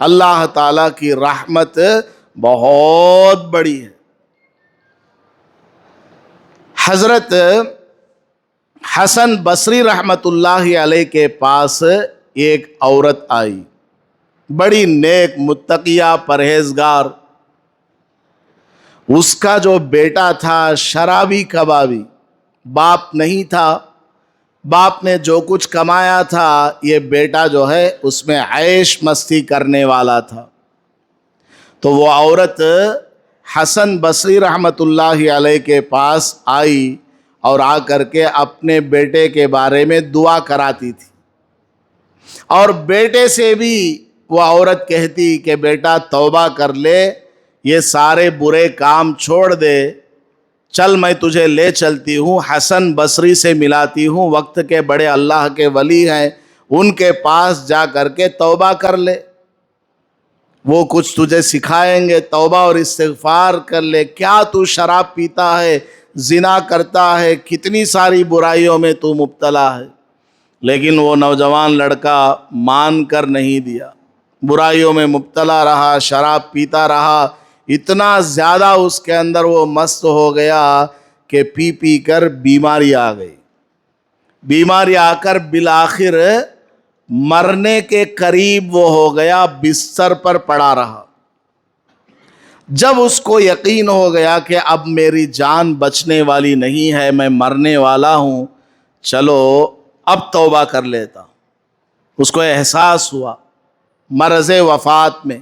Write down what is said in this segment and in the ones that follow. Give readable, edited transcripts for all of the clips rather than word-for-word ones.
اللہ تعالیٰ کی رحمت بہت بڑی ہے۔ حضرت حسن بصری رحمت اللہ علیہ کے پاس ایک عورت آئی، بڑی نیک، متقیہ، پرہیزگار۔ اس کا جو بیٹا تھا شرابی کبابی، باپ نہیں تھا، باپ نے جو کچھ کمایا تھا یہ بیٹا جو ہے اس میں عیش مستی کرنے والا تھا۔ تو وہ عورت حسن بصری رحمت اللہ علیہ کے پاس آئی اور آ کر کے اپنے بیٹے کے بارے میں دعا کراتی تھی، اور بیٹے سے بھی وہ عورت کہتی کہ بیٹا توبہ کر لے، یہ سارے برے کام چھوڑ دے، چل میں تجھے لے چلتی ہوں، حسن بصری سے ملاتی ہوں، وقت کے بڑے اللہ کے ولی ہیں، ان کے پاس جا کر کے توبہ کر لے، وہ کچھ تجھے سکھائیں گے، توبہ اور استغفار کر لے۔ کیا تو شراب پیتا ہے، زنا کرتا ہے، کتنی ساری برائیوں میں تو مبتلا ہے۔ لیکن وہ نوجوان لڑکا مان کر نہیں دیا، برائیوں میں مبتلا رہا، شراب پیتا رہا، اتنا زیادہ اس کے اندر وہ مست ہو گیا کہ پی پی کر بیماری آ گئی۔ بیماری آ کر بالآخر مرنے کے قریب وہ ہو گیا، بستر پر پڑا رہا۔ جب اس کو یقین ہو گیا کہ اب میری جان بچنے والی نہیں ہے، میں مرنے والا ہوں، چلو اب توبہ کر لیتا، اس کو احساس ہوا مرض وفات میں۔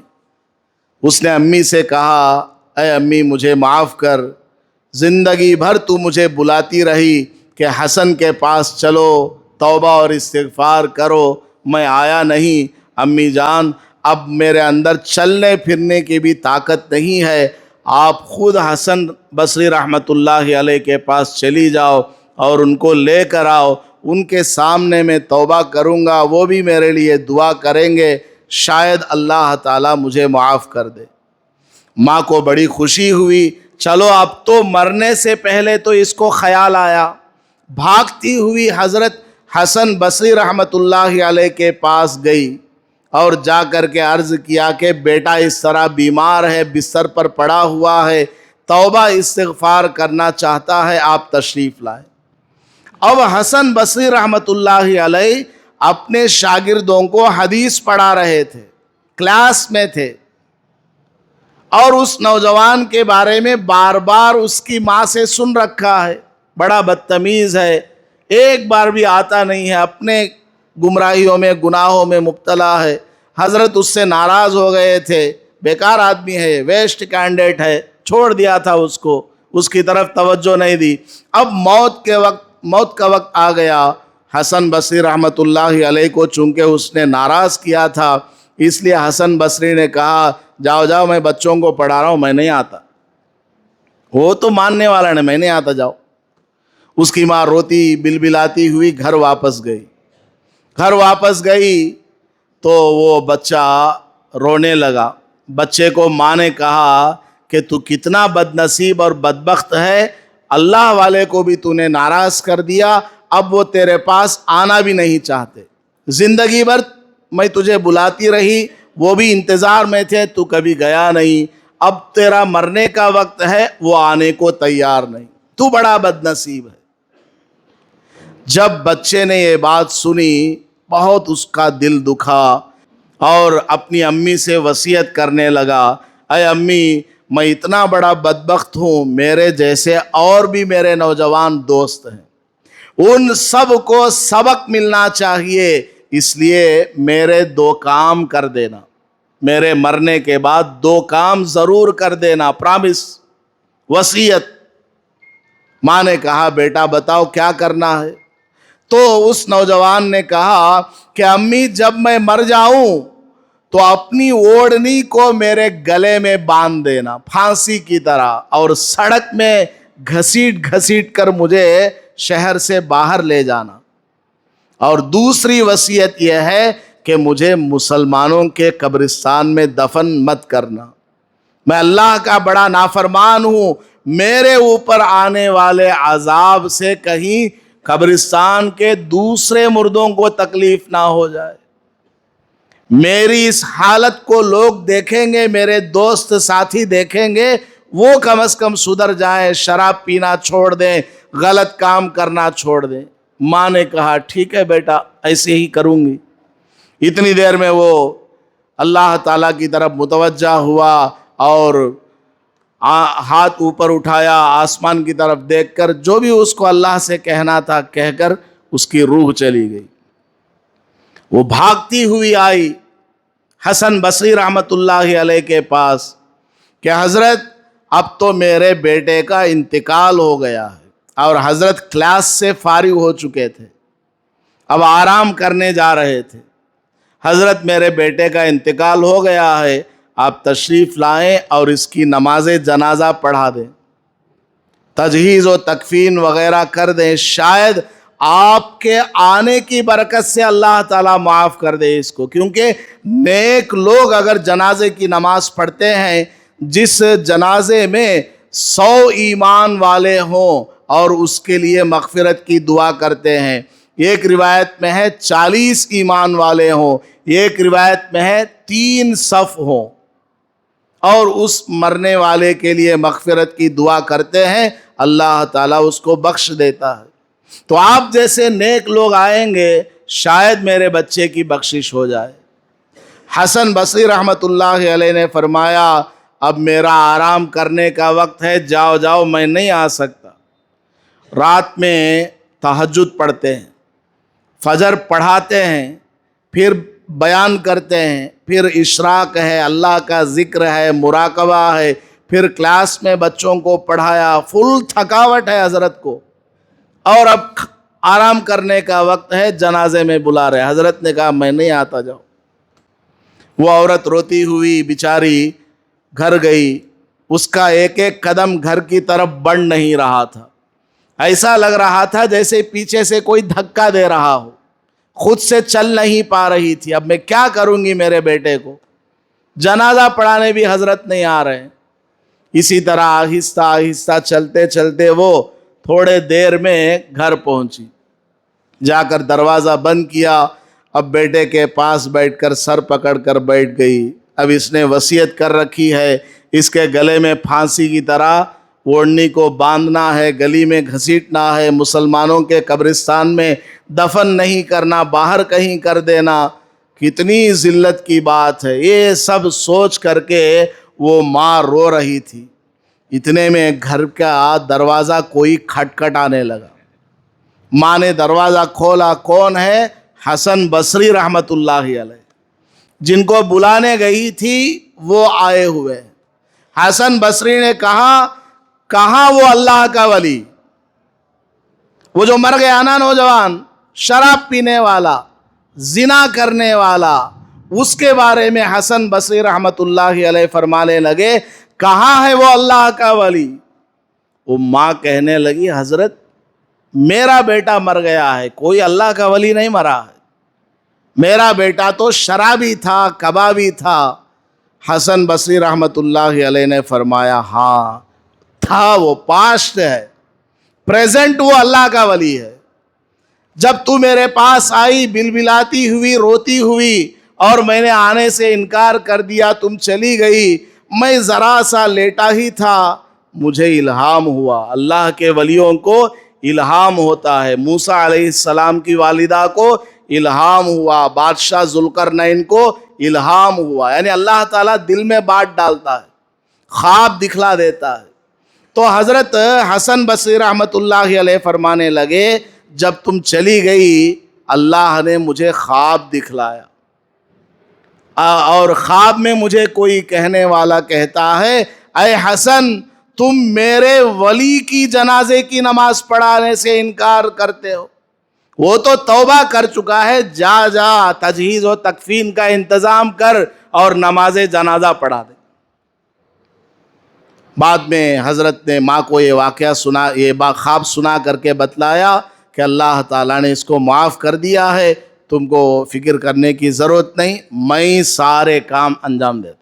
اس نے امی سے کہا، اے امی مجھے معاف کر، زندگی بھر تو مجھے بلاتی رہی کہ حسن کے پاس چلو، توبہ اور استغفار کرو، میں آیا نہیں۔ امی جان اب میرے اندر چلنے پھرنے کی بھی طاقت نہیں ہے، آپ خود حسن بصری رحمت اللہ علیہ کے پاس چلی جاؤ اور ان کو لے کر آؤ، ان کے سامنے میں توبہ کروں گا، وہ بھی میرے لیے دعا کریں گے، شاید اللہ تعالیٰ مجھے معاف کر دے۔ ماں کو بڑی خوشی ہوئی، چلو اب تو مرنے سے پہلے تو اس کو خیال آیا۔ بھاگتی ہوئی حضرت حسن بصری رحمت اللہ علیہ کے پاس گئی اور جا کر کے عرض کیا کہ بیٹا اس طرح بیمار ہے، بستر پر پڑا ہوا ہے، توبہ استغفار کرنا چاہتا ہے، آپ تشریف لائیں۔ اب حسن بصری رحمت اللہ علیہ اپنے شاگردوں کو حدیث پڑھا رہے تھے، کلاس میں تھے، اور اس نوجوان کے بارے میں بار بار اس کی ماں سے سن رکھا ہے، بڑا بدتمیز ہے، ایک بار بھی آتا نہیں ہے، اپنے گمراہیوں میں گناہوں میں مبتلا ہے۔ حضرت اس سے ناراض ہو گئے تھے، بیکار آدمی ہے، ویسٹ کینڈیڈیٹ ہے، چھوڑ دیا تھا اس کو، اس کی طرف توجہ نہیں دی۔ اب موت کا وقت آ گیا، حسن بصری رحمت اللہ علیہ کو چونکہ اس نے ناراض کیا تھا، اس لیے حسن بصری نے کہا جاؤ جاؤ میں بچوں کو پڑھا رہا ہوں، میں نہیں آتا۔ وہ تو ماننے والا نہیں، میں نہیں آتا، جاؤ۔ اس کی ماں روتی بلبلاتی ہوئی گھر واپس گئی۔ گھر واپس گئی تو وہ بچہ رونے لگا۔ بچے کو ماں نے کہا کہ تو کتنا بد نصیب اور بدبخت ہے، اللہ والے کو بھی تو نے ناراض کر دیا، اب وہ تیرے پاس آنا بھی نہیں چاہتے۔ زندگی بھر میں تجھے بلاتی رہی، وہ بھی انتظار میں تھے، تو کبھی گیا نہیں، اب تیرا مرنے کا وقت ہے، وہ آنے کو تیار نہیں، تو بڑا بد نصیب ہے۔ جب بچے نے یہ بات سنی بہت اس کا دل دکھا اور اپنی امی سے وصیت کرنے لگا، اے امی میں اتنا بڑا بدبخت ہوں، میرے جیسے اور بھی میرے نوجوان دوست ہیں، ان سب کو سبق ملنا چاہیے، اس لیے میرے 2 کام کر دینا، میرے مرنے کے بعد 2 کام ضرور کر دینا، پرامس، وصیت۔ ماں نے کہا بیٹا بتاؤ کیا کرنا ہے؟ تو اس نوجوان نے کہا کہ امی جب میں مر جاؤں تو اپنی اوڑھنی کو میرے گلے میں باندھ دینا پھانسی کی طرح، اور سڑک میں گھسیٹ گھسیٹ کر مجھے شہر سے باہر لے جانا، اور دوسری وصیت یہ ہے کہ مجھے مسلمانوں کے قبرستان میں دفن مت کرنا، میں اللہ کا بڑا نافرمان ہوں، میرے اوپر آنے والے عذاب سے کہیں قبرستان کے دوسرے مردوں کو تکلیف نہ ہو جائے۔ میری اس حالت کو لوگ دیکھیں گے، میرے دوست ساتھی دیکھیں گے، وہ کم از کم سدھر جائیں، شراب پینا چھوڑ دیں، غلط کام کرنا چھوڑ دیں۔ ماں نے کہا ٹھیک ہے بیٹا، ایسے ہی کروں گی۔ اتنی دیر میں وہ اللہ تعالیٰ کی طرف متوجہ ہوا اور ہاتھ اوپر اٹھایا، آسمان کی طرف دیکھ کر جو بھی اس کو اللہ سے کہنا تھا کہہ کر اس کی روح چلی گئی۔ وہ بھاگتی ہوئی آئی حسن بصری رحمت اللہ علیہ کے پاس کہ حضرت اب تو میرے بیٹے کا انتقال ہو گیا ہے، اور حضرت کلاس سے فارغ ہو چکے تھے، اب آرام کرنے جا رہے تھے۔ حضرت میرے بیٹے کا انتقال ہو گیا ہے، آپ تشریف لائیں اور اس کی نماز جنازہ پڑھا دیں، تجہیز و تکفین وغیرہ کر دیں، شاید آپ کے آنے کی برکت سے اللہ تعالیٰ معاف کر دے اس کو۔ کیونکہ نیک لوگ اگر جنازے کی نماز پڑھتے ہیں، جس جنازے میں 100 ایمان والے ہوں اور اس کے لیے مغفرت کی دعا کرتے ہیں، ایک روایت میں ہے 40 ایمان والے ہوں، ایک روایت میں ہے 3 صف ہوں، اور اس مرنے والے کے لیے مغفرت کی دعا کرتے ہیں، اللہ تعالیٰ اس کو بخش دیتا ہے۔ تو آپ جیسے نیک لوگ آئیں گے، شاید میرے بچے کی بخشش ہو جائے۔ حسن بصری رحمت اللہ علیہ نے فرمایا اب میرا آرام کرنے کا وقت ہے، جاؤ جاؤ، میں نہیں آ سکتا۔ رات میں تہجد پڑھتے ہیں، فجر پڑھاتے ہیں، پھر بیان کرتے ہیں، پھر اشراق ہے، اللہ کا ذکر ہے، مراقبہ ہے، پھر کلاس میں بچوں کو پڑھایا، فل تھکاوٹ ہے حضرت کو، اور اب آرام کرنے کا وقت ہے، جنازے میں بلا رہے۔ حضرت نے کہا میں نہیں آتا، جاؤ۔ وہ عورت روتی ہوئی بیچاری گھر گئی، اس کا ایک ایک قدم گھر کی طرف بڑھ نہیں رہا تھا، ایسا لگ رہا تھا جیسے پیچھے سے کوئی دھکا دے رہا ہو، خود سے چل نہیں پا رہی تھی۔ اب میں کیا کروں گی میرے بیٹے کو؟ جنازہ پڑھانے بھی حضرت نہیں آ رہے۔ اسی طرح آہستہ آہستہ چلتے چلتے وہ تھوڑے دیر میں گھر پہنچی، جا کر دروازہ بند کیا، اب بیٹے کے پاس بیٹھ کر سر پکڑ کر بیٹھ گئی۔ اب اس نے وصیت کر رکھی ہے، اس کے گلے میں پھانسی کی طرح اوڑھنی کو باندھنا ہے، گلی میں گھسیٹنا ہے، مسلمانوں کے قبرستان میں دفن نہیں کرنا، باہر کہیں کر دینا۔ کتنی ذلت کی بات ہے۔ یہ سب سوچ کر کے وہ ماں رو رہی تھی۔ اتنے میں گھر کا دروازہ کوئی کھٹکھٹانے لگا۔ ماں نے دروازہ کھولا، کون ہے؟ حسن بصری رحمت اللہ علیہ، جن کو بلانے گئی تھی وہ آئے ہوئے۔ حسن بصری نے کہا کہاں وہ اللہ کا ولی، وہ جو مر گیا نا نوجوان، شراب پینے والا، زنا کرنے والا، اس کے بارے میں حسن بصری رحمت اللہ علیہ فرمانے لگے کہاں ہے وہ اللہ کا ولی؟ وہ ماں کہنے لگی حضرت میرا بیٹا مر گیا ہے، کوئی اللہ کا ولی نہیں مرا ہے، میرا بیٹا تو شرابی تھا، کبابی تھا۔ حسن بصری رحمت اللہ علیہ نے فرمایا ہاں تھا، وہ پاسٹ ہے، پریزنٹ وہ اللہ کا ولی ہے۔ جب تو میرے پاس آئی بلبلاتی ہوئی، روتی ہوئی، اور میں نے آنے سے انکار کر دیا، تم چلی گئی، میں ذرا سا لیٹا ہی تھا، مجھے الہام ہوا۔ اللہ کے ولیوں کو الہام ہوتا ہے۔ موسیٰ علیہ السلام کی والدہ کو الہام ہوا، بادشاہ ذوالقرنین کو الہام ہوا، یعنی اللہ تعالیٰ دل میں بات ڈالتا ہے، خواب دکھلا دیتا ہے۔ تو حضرت حسن بصری رحمت اللہ علیہ فرمانے لگے جب تم چلی گئی اللہ نے مجھے خواب دکھلایا، اور خواب میں مجھے کوئی کہنے والا کہتا ہے اے حسن تم میرے ولی کی جنازے کی نماز پڑھانے سے انکار کرتے ہو، وہ تو توبہ کر چکا ہے، جا جا تجہیز و تکفین کا انتظام کر اور نماز جنازہ پڑھا دے۔ بعد میں حضرت نے ماں کو یہ واقعہ سنا، یہ خواب سنا کر کے بتلایا کہ اللہ تعالیٰ نے اس کو معاف کر دیا ہے، تم کو فکر کرنے کی ضرورت نہیں، میں سارے کام انجام دیتا۔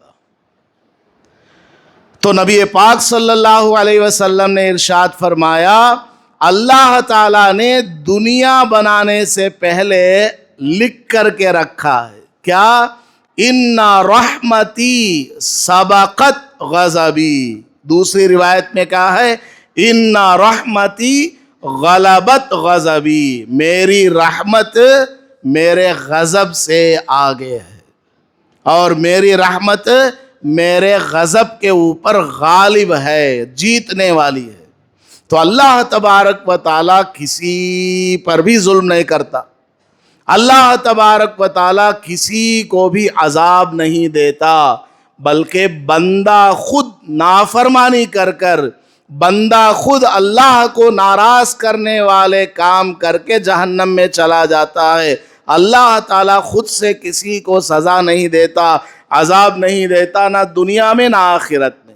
تو نبی پاک صلی اللہ علیہ وسلم نے ارشاد فرمایا اللہ تعالیٰ نے دنیا بنانے سے پہلے لکھ کر کے رکھا ہے، کیا؟ ان رحمتی سبقت غضبی، دوسری روایت میں کہا ہے ان رحمتی غلبت غضبی، میری رحمت میرے غضب سے آگے ہے، اور میری رحمت میرے غضب کے اوپر غالب ہے، جیتنے والی ہے۔ تو اللہ تبارک و تعالیٰ کسی پر بھی ظلم نہیں کرتا، اللہ تبارک و تعالیٰ کسی کو بھی عذاب نہیں دیتا، بلکہ بندہ خود نافرمانی کر کر، بندہ خود اللہ کو ناراض کرنے والے کام کر کے جہنم میں چلا جاتا ہے۔ اللہ تعالیٰ خود سے کسی کو سزا نہیں دیتا، عذاب نہیں دیتا، نہ دنیا میں نہ آخرت میں۔